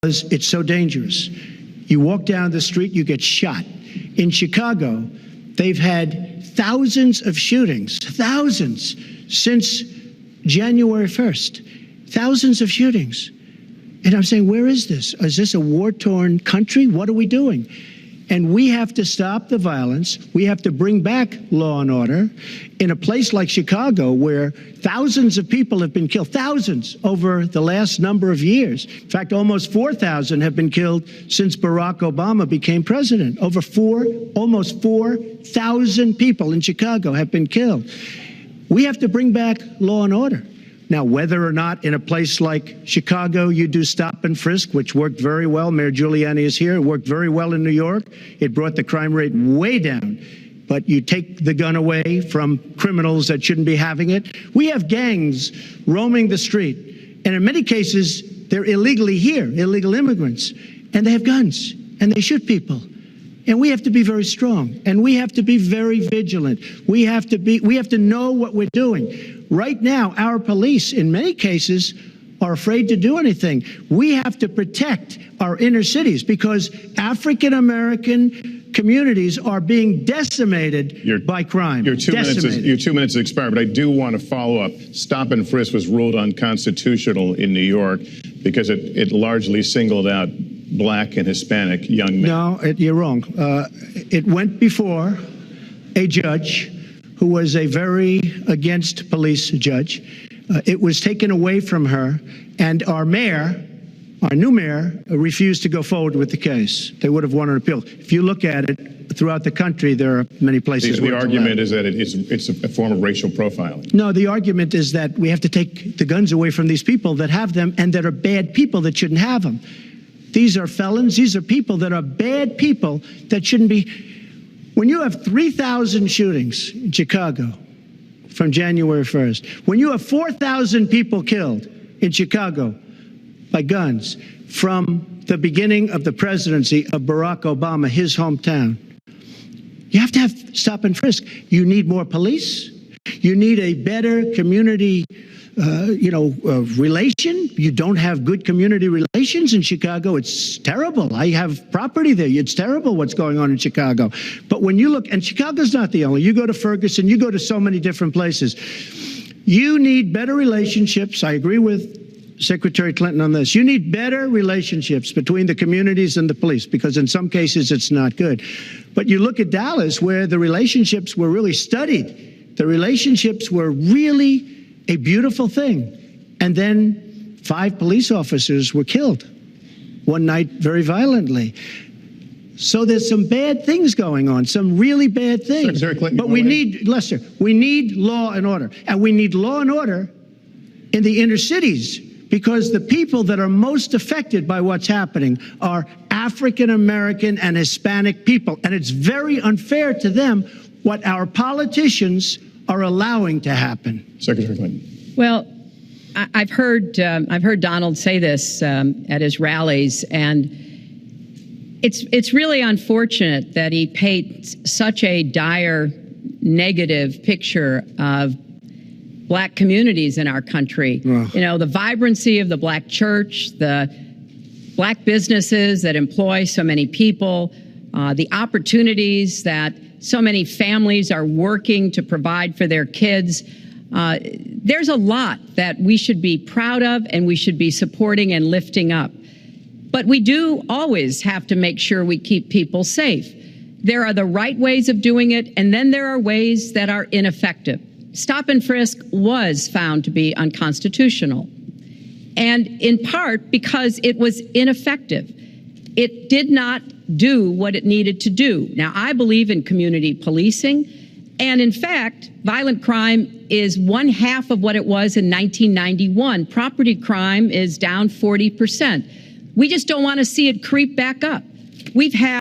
it's so dangerous. You walk down the street, you get shot. In Chicago, they've had thousands of shootings, thousands, since January 1st. Thousands of shootings. And I'm saying, where is this? Is this a war-torn country? What are we doing? And we have to stop the violence. We have to bring back law and order in a place like Chicago, where thousands of people have been killed, thousands over the last number of years. In fact, almost 4,000 have been killed since Barack Obama became president. Almost 4,000 people in Chicago have been killed. We have to bring back law and order. Now, whether or not in a place like Chicago you do stop and frisk, which worked very well, Mayor Giuliani is here, it worked very well in New York. It brought the crime rate way down. But you take the gun away from criminals that shouldn't be having it. We have gangs roaming the street, and in many cases, they're illegally here, illegal immigrants, and they have guns, and they shoot people. And we have to be very strong, and we have to be very vigilant. We have to know what we're doing. Right now, our police, in many cases, are afraid to do anything. We have to protect our inner cities because African-American communities are being decimated by crime. Your 2 minutes has expired, but I do want to follow up. Stop and frisk was ruled unconstitutional in New York because it largely singled out Black and Hispanic young men. No, you're wrong. It went before a judge who was a very against police judge. It was taken away from her, and our new mayor, refused to go forward with the case. They would have won an appeal. If you look at it throughout the country, there are many places where the argument is that it's a form of racial profiling. No, the argument is that we have to take the guns away from these people that have them and that are bad people that shouldn't have them. These are felons. These are people that are bad people that shouldn't be. When you have 3,000 shootings in Chicago from January 1st, when you have 4,000 people killed in Chicago by guns from the beginning of the presidency of Barack Obama, his hometown, you have to have stop and frisk. You need more police. You need a better community relation. You don't have good community relations in Chicago. It's terrible. I have property there. It's terrible what's going on in Chicago. But when you look, and Chicago's not the only, you go to Ferguson, you go to so many different places. You need better relationships. I agree with Secretary Clinton on this. You need better relationships between the communities and the police, because in some cases it's not good. But you look at Dallas, where the relationships were really studied. The relationships were really a beautiful thing. And then 5 police officers were killed one night very violently. So there's some bad things going on, some really bad things. But we need, Lester, we need law and order. And we need law and order in the inner cities, because the people that are most affected by what's happening are African-American and Hispanic people. And it's very unfair to them what our politicians are allowing to happen. Secretary Clinton. Well, I've heard Donald say this at his rallies, and it's really unfortunate that he paints such a dire, negative picture of Black communities in our country. You know, the vibrancy of the Black church, the Black businesses that employ so many people, the opportunities that so many families are working to provide for their kids. There's a lot that we should be proud of and we should be supporting and lifting up. But we do always have to make sure we keep people safe. There are the right ways of doing it, and then there are ways that are ineffective. Stop and frisk was found to be unconstitutional, and in part because it was ineffective. It did not do what it needed to do. Now, I believe in community policing, and in fact, violent crime is 1/2 of what it was in 1991. Property crime is down 40%. We just don't want to see it creep back up. We've had